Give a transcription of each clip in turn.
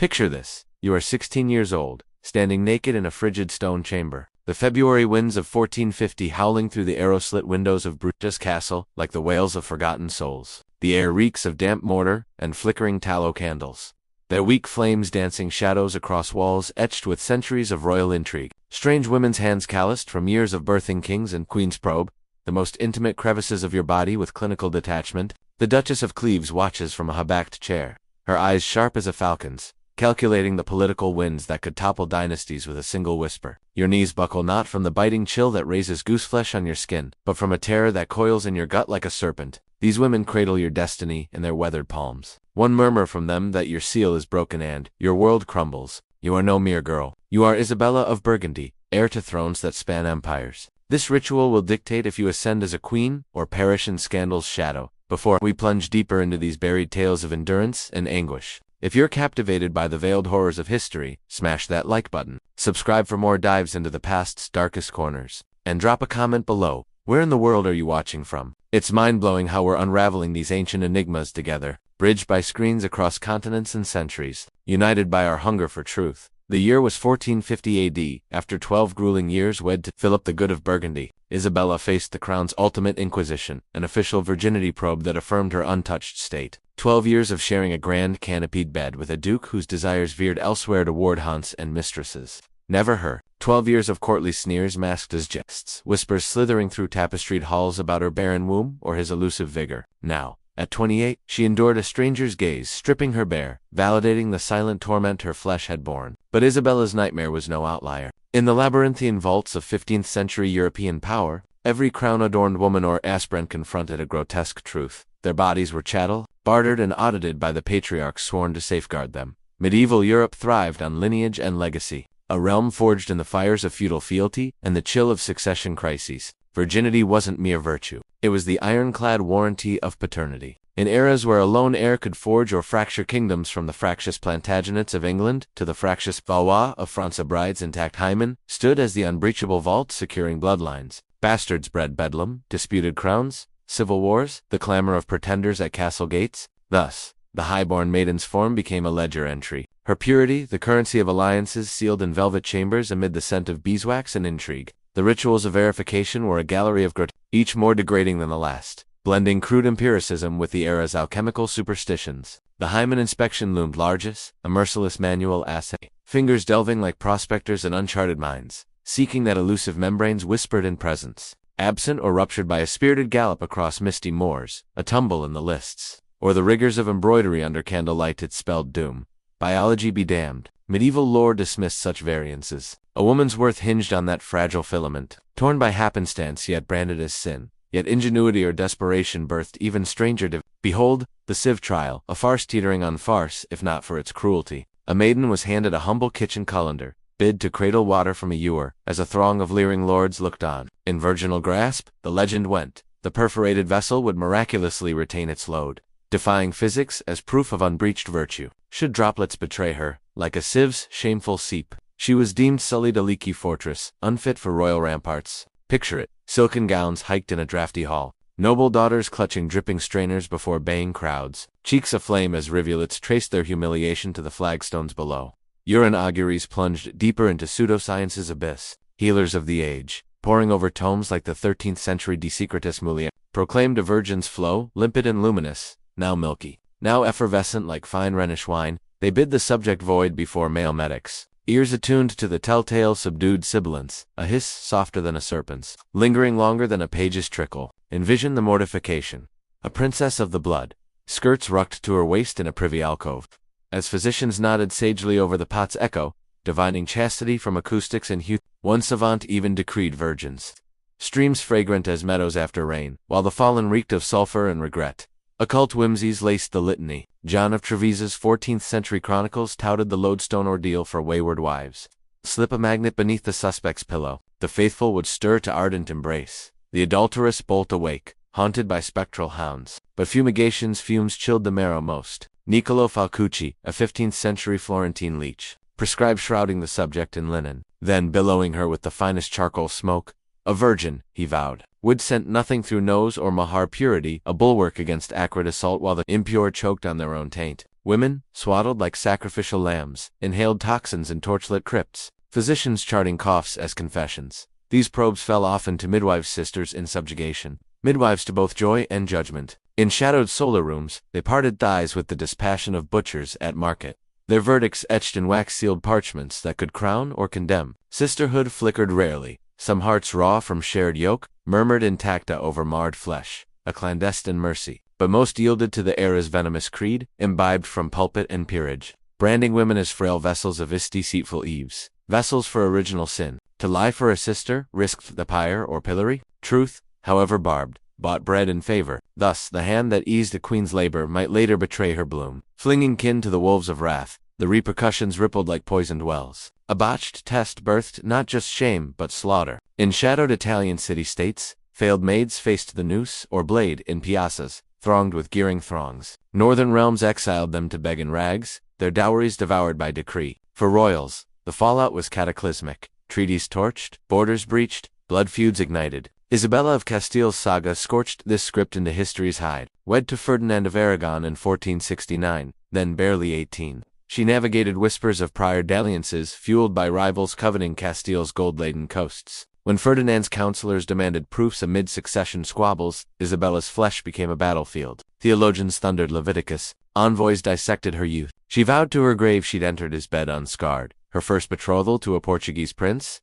Picture this. You are 16 years old, standing naked in a frigid stone chamber. The February winds of 1450 howling through the arrow-slit windows of Brutus Castle like the wails of forgotten souls. The air reeks of damp mortar and flickering tallow candles. Their weak flames dancing shadows across walls etched with centuries of royal intrigue. Strange women's hands calloused from years of birthing kings and queens probe the most intimate crevices of your body with clinical detachment. The Duchess of Cleves watches from a high-backed chair, her eyes sharp as a falcon's, calculating the political winds that could topple dynasties with a single whisper. Your knees buckle not from the biting chill that raises gooseflesh on your skin, but from a terror that coils in your gut like a serpent. These women cradle your destiny in their weathered palms. One murmur from them that your seal is broken and your world crumbles. You are no mere girl. You are Isabella of Burgundy, heir to thrones that span empires. This ritual will dictate if you ascend as a queen or perish in scandal's shadow. Before we plunge deeper into these buried tales of endurance and anguish, if you're captivated by the veiled horrors of history, smash that like button, subscribe for more dives into the past's darkest corners, and drop a comment below. Where in the world are you watching from? It's mind-blowing how we're unraveling these ancient enigmas together, bridged by screens across continents and centuries, united by our hunger for truth. The year was 1450 AD. After 12 grueling years wed to Philip the Good of Burgundy, Isabella faced the crown's ultimate inquisition, an official virginity probe that affirmed her untouched state. 12 years of sharing a grand canopied bed with a duke whose desires veered elsewhere to ward haunts and mistresses. Never her. 12 years of courtly sneers masked as jests, whispers slithering through tapestried halls about her barren womb or his elusive vigor. Now, at 28, she endured a stranger's gaze, stripping her bare, validating the silent torment her flesh had borne. But Isabella's nightmare was no outlier. In the labyrinthian vaults of 15th-century European power, every crown-adorned woman or aspirant confronted a grotesque truth. Their bodies were chattel, bartered and audited by the patriarchs sworn to safeguard them. Medieval Europe thrived on lineage and legacy, a realm forged in the fires of feudal fealty and the chill of succession crises. Virginity wasn't mere virtue. It was the ironclad warranty of paternity. In eras where a lone heir could forge or fracture kingdoms, from the fractious Plantagenets of England to the fractious Valois of France, a bride's intact hymen stood as the unbreachable vault securing bloodlines. Bastards bred bedlam, disputed crowns, civil wars, the clamor of pretenders at castle gates. Thus, the highborn maiden's form became a ledger entry. Her purity, the currency of alliances sealed in velvet chambers amid the scent of beeswax and intrigue. The rituals of verification were a gallery of each more degrading than the last, blending crude empiricism with the era's alchemical superstitions. The hymen inspection loomed largest, a merciless manual assay, fingers delving like prospectors in uncharted mines, seeking that elusive membrane's whispered in presence. Absent or ruptured by a spirited gallop across misty moors, a tumble in the lists, or the rigors of embroidery under candlelight, it spelled doom. Biology be damned. Medieval lore dismissed such variances. A woman's worth hinged on that fragile filament, torn by happenstance yet branded as sin. Yet ingenuity or desperation birthed even stranger Behold, the sieve trial, a farce teetering on farce if not for its cruelty. A maiden was handed a humble kitchen colander, bid to cradle water from a ewer, as a throng of leering lords looked on. In virginal grasp, the legend went, the perforated vessel would miraculously retain its load, defying physics as proof of unbreached virtue. Should droplets betray her, like a sieve's shameful seep, she was deemed sullied a leaky fortress, unfit for royal ramparts. Picture it, silken gowns hiked in a drafty hall, noble daughters clutching dripping strainers before baying crowds, cheeks aflame as rivulets traced their humiliation to the flagstones below. Urine auguries plunged deeper into pseudoscience's abyss. Healers of the age, poring over tomes like the 13th century De Secretis Muliae, proclaimed a virgin's flow, limpid and luminous, now milky, now effervescent like fine Rhenish wine. They bid the subject void before male medics, ears attuned to the telltale subdued sibilance, a hiss softer than a serpent's, lingering longer than a page's trickle. Envision the mortification. A princess of the blood, skirts rucked to her waist in a privy alcove, as physicians nodded sagely over the pot's echo, divining chastity from acoustics and hue. One savant even decreed virgins. Streams fragrant as meadows after rain, while the fallen reeked of sulfur and regret. Occult whimsies laced the litany. John of Trevise's 14th-century chronicles touted the lodestone ordeal for wayward wives. Slip a magnet beneath the suspect's pillow, the faithful would stir to ardent embrace. The adulterous bolt awake, haunted by spectral hounds. But fumigation's fumes chilled the marrow most. Niccolò Falcucci, a 15th-century Florentine leech, prescribed shrouding the subject in linen, then billowing her with the finest charcoal smoke. A virgin, he vowed, would scent nothing through nose or mahar, purity, a bulwark against acrid assault while the impure choked on their own taint. Women, swaddled like sacrificial lambs, inhaled toxins in torchlit crypts, physicians charting coughs as confessions. These probes fell often to midwives' sisters in subjugation, midwives to both joy and judgment. In shadowed solar rooms, they parted thighs with the dispassion of butchers at market, their verdicts etched in wax-sealed parchments that could crown or condemn. Sisterhood flickered rarely. Some hearts raw from shared yoke murmured intacta over marred flesh, a clandestine mercy. But most yielded to the era's venomous creed, imbibed from pulpit and peerage, branding women as frail vessels of its deceitful eaves, vessels for original sin. To lie for a sister risked the pyre or pillory. Truth, however barbed, bought bread and favor. Thus, the hand that eased a queen's labor might later betray her bloom. Flinging kin to the wolves of wrath, the repercussions rippled like poisoned wells. A botched test birthed not just shame but slaughter. In shadowed Italian city-states, failed maids faced the noose or blade in piazzas, thronged with gearing throngs. Northern realms exiled them to beg in rags, their dowries devoured by decree. For royals, the fallout was cataclysmic. Treaties torched, borders breached, blood feuds ignited. Isabella of Castile's saga scorched this script into history's hide. Wed to Ferdinand of Aragon in 1469, then barely 18. She navigated whispers of prior dalliances fueled by rivals coveting Castile's gold-laden coasts. When Ferdinand's counselors demanded proofs amid succession squabbles, Isabella's flesh became a battlefield. Theologians thundered Leviticus, envoys dissected her youth. She vowed to her grave she'd entered his bed unscarred. Her first betrothal to a Portuguese prince,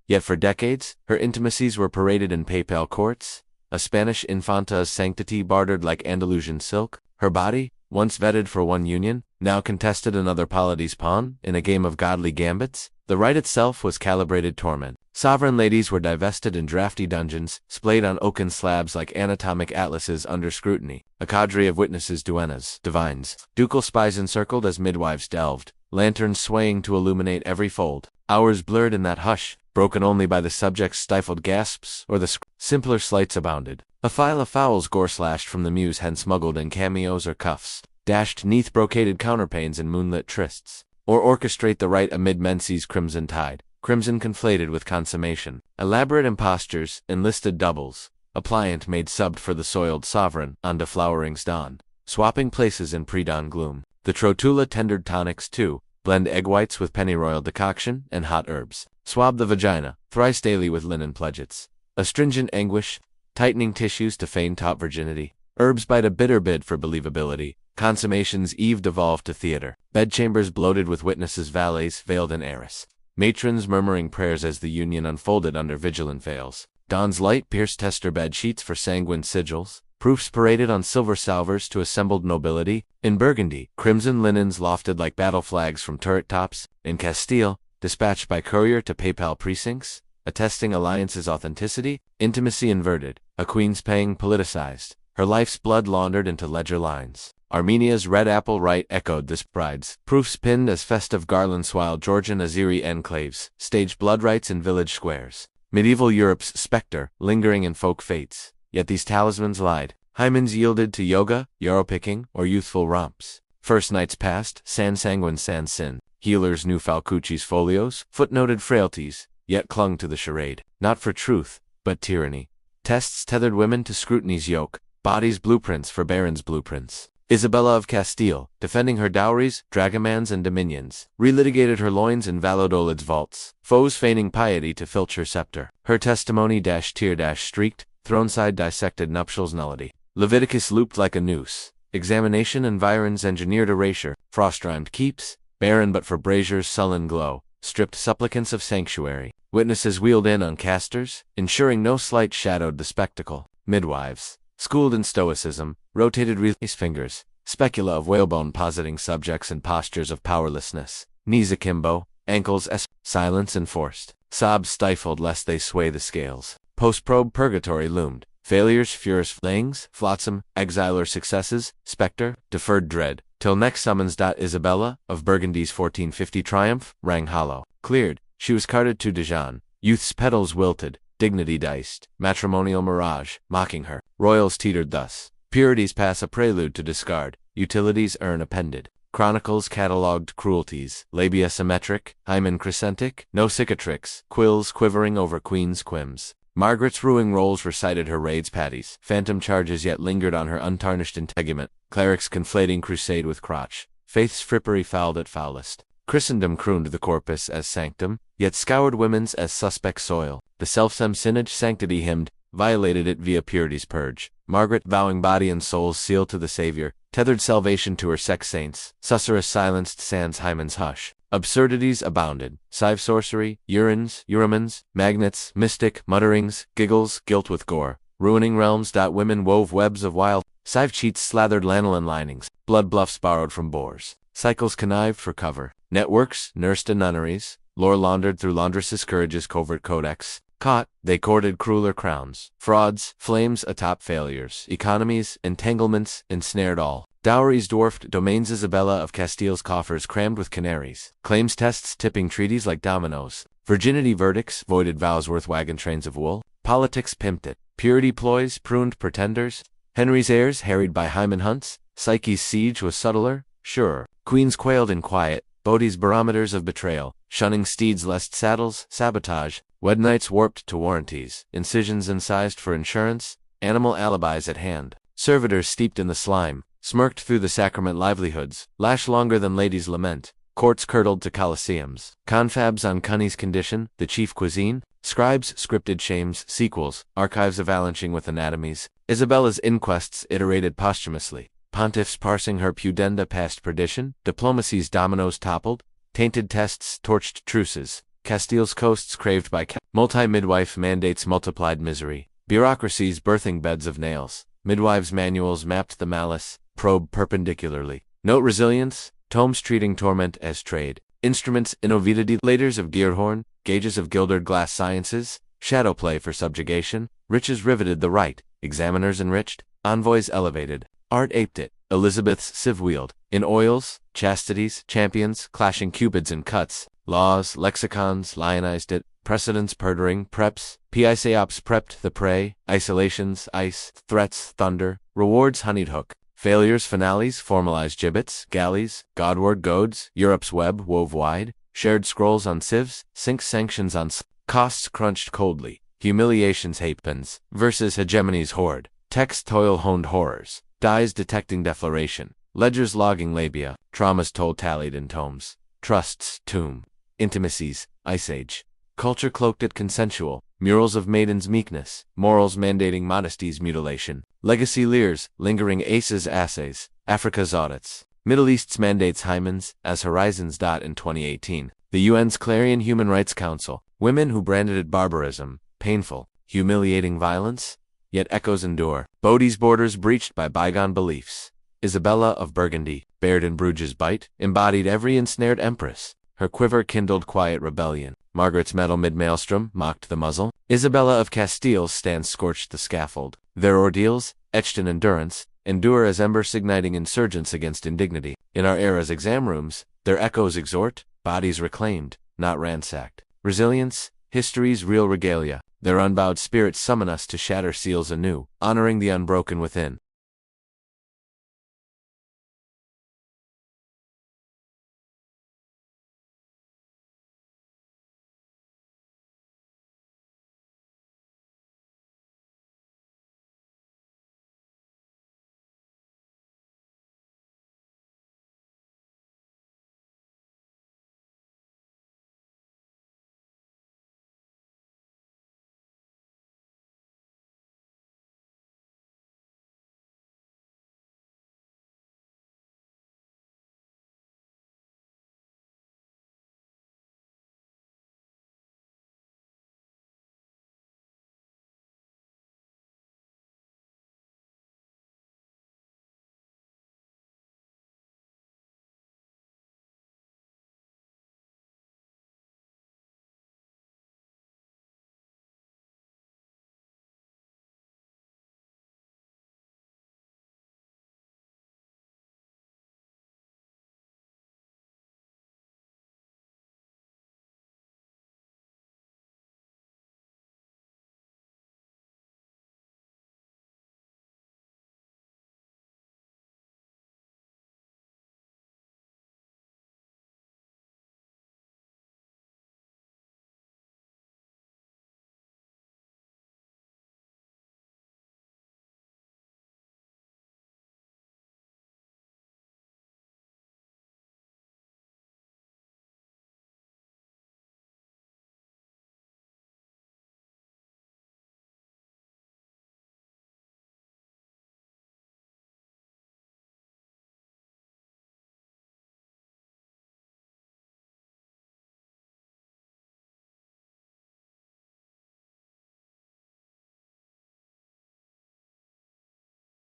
yet for decades, her intimacies were paraded in papal courts, a Spanish infanta's sanctity bartered like Andalusian silk. Her body, once vetted for one union, now contested another polity's pawn in a game of godly gambits. The rite itself was calibrated torment. Sovereign ladies were divested in drafty dungeons, splayed on oaken slabs like anatomic atlases under scrutiny. A cadre of witnesses, duennas, divines, ducal spies encircled as midwives delved, lanterns swaying to illuminate every fold. Hours blurred in that hush, broken only by the subject's stifled gasps or the simpler slights abounded. A file of fowls gore-slashed from the muse hen smuggled in cameos or cuffs, dashed neath brocaded counterpanes in moonlit trysts, or orchestrate the rite amid Menses' crimson tide, crimson conflated with consummation. Elaborate impostures, enlisted doubles, a pliant maid subbed for the soiled sovereign on deflowering's dawn, swapping places in pre-dawn gloom. The Trotula tendered tonics too, blend egg whites with pennyroyal decoction and hot herbs, swab the vagina, thrice daily with linen pledgets. Astringent anguish, tightening tissues to feign taut virginity. Herbs bite a bitter bid for believability. Consummation's eve devolved to theater. Bedchambers bloated with witnesses, valets veiled in arras. Matrons murmuring prayers as the union unfolded under vigilant veils. Dawn's light pierced tester bed sheets for sanguine sigils. Proofs paraded on silver salvers to assembled nobility. In Burgundy, crimson linens lofted like battle flags from turret tops. In Castile, dispatched by courier to papal precincts, attesting alliance's authenticity. Intimacy inverted, a queen's pang politicized, her life's blood laundered into ledger lines. Armenia's red apple rite echoed this bride's proofs pinned as festive garlands, while Georgian Azeri enclaves staged blood rites in village squares. Medieval Europe's specter, lingering in folk fates. Yet these talismans lied. Hymens yielded to yoga, yarrow-picking, or youthful romps. First nights passed, sans sanguine sans sin. Healers knew Falcucci's folios, footnoted frailties, yet clung to the charade. Not for truth, but tyranny. Tests tethered women to scrutiny's yoke, bodies blueprints for barons' blueprints. Isabella of Castile, defending her dowries, dragomans and dominions, relitigated her loins in Valladolid's vaults, foes feigning piety to filch her scepter. Her testimony tear-streaked, throne-side dissected nuptials nullity. Leviticus looped like a noose. Examination environs engineered erasure, frost-rimed keeps, barren but for brazier's sullen glow, stripped supplicants of sanctuary. Witnesses wheeled in on casters, ensuring no slight shadowed the spectacle. Midwives, schooled in stoicism, rotated wreathless fingers, specula of whalebone positing subjects in postures of powerlessness, knees akimbo, ankles silence enforced, sobs stifled lest they sway the scales. Post-probe purgatory loomed, failures, furious flayings, flotsam, exile or successes, spectre, deferred dread, till next summons. Isabella, of Burgundy's 1450 triumph, rang hollow. Cleared, she was carted to Dijon, youth's petals wilted, dignity diced, matrimonial mirage, mocking her. Royals teetered thus. Purities pass a prelude to discard, utilities urn appended. Chronicles catalogued cruelties, labia symmetric, hymen crescentic, no cicatrix, quills quivering over queen's quims. Margaret's ruing rolls recited her raids patties. Phantom charges yet lingered on her untarnished integument. Clerics conflating crusade with crotch. faith's frippery fouled at foulest. Christendom crooned the corpus as sanctum, yet scoured women's as suspect soil. The selfsame sinnage sanctity hymned, violated it via purity's purge. Margaret, vowing body and soul's seal to the Savior, tethered salvation to her sex saints. Susurrus silenced sans hymen's hush. Absurdities abounded. Sive sorcery, urines, urimans, magnets, mystic, mutterings, giggles, guilt with gore. Ruining realms. Women wove webs of wild. Sive cheats slathered lanolin linings. Blood bluffs borrowed from boars. Cycles connived for cover. Networks nursed in nunneries. Lore laundered through laundresses' courage's covert codex. Caught, they courted crueler crowns. Frauds, flames atop failures. Economies, entanglements, ensnared all. Dowries dwarfed domains. Isabella of Castile's coffers crammed with canaries. Claims tests tipping treaties like dominoes. Virginity verdicts voided vows worth wagon trains of wool. Politics pimped it. Purity ploys pruned pretenders. Henry's heirs harried by hymen hunts. Psyche's siege was subtler, surer. Queens quailed in quiet. Bodhi's barometers of betrayal. Shunning steeds lest saddles, sabotage. Wed nights warped to warranties. Incisions incised for insurance. Animal alibis at hand. Servitors steeped in the slime. Smirked through the sacrament livelihoods. Lash longer than ladies lament. Courts curdled to coliseums. Confabs on Cunny's condition, the chief cuisine. Scribes scripted shames, sequels, archives avalanching with anatomies. Isabella's inquests iterated posthumously. Pontiffs parsing her pudenda past perdition. Diplomacy's dominoes toppled. Tainted tests torched truces. Castile's coasts craved by multi-midwife mandates multiplied misery. Bureaucracies birthing beds of nails. Midwives' manuals mapped the malice. Probe perpendicularly. Note resilience. Tomes treating torment as trade. Instruments innovidity. Laters of Gearhorn. Gauges of gildered glass sciences. Shadow play for subjugation. Riches riveted the right. Examiners enriched. Envoys elevated. Art aped it. Elizabeth's sieve wheeled. In oils, chastities, champions, clashing cupids and cuts. Laws, lexicons, lionized it. Precedents perdering, preps. Piceops prepped the prey. Isolations, ice, threats, thunder. Rewards honeyed hook. Failures, finales, formalized gibbets, galleys, Godward goads, Europe's web wove wide, shared scrolls on sieves, sinks sanctions on costs crunched coldly, humiliations halfpence, versus hegemony's hoard, text toil honed horrors, dies detecting defloration, ledgers logging labia, traumas told tallied in tomes, trusts, tomb, intimacies, ice age, culture cloaked at consensual, murals of maiden's meekness, morals mandating modesty's mutilation, legacy leers, lingering aces assays, Africa's audits, Middle East's mandates hymens, as horizons. In 2018, the UN's Clarion Human Rights Council, women who branded it barbarism, painful, humiliating violence, yet echoes endure, Bodhi's borders breached by bygone beliefs. Isabella of Burgundy, bared in Bruges bite, embodied every ensnared empress, her quiver kindled quiet rebellion. Margaret's metal mid-maelstrom mocked the muzzle. Isabella of Castile's stance scorched the scaffold. Their ordeals, etched in endurance, endure as embers igniting insurgents against indignity. In our era's exam rooms, their echoes exhort, bodies reclaimed, not ransacked. Resilience, history's real regalia. Their unbowed spirits summon us to shatter seals anew, honoring the unbroken within.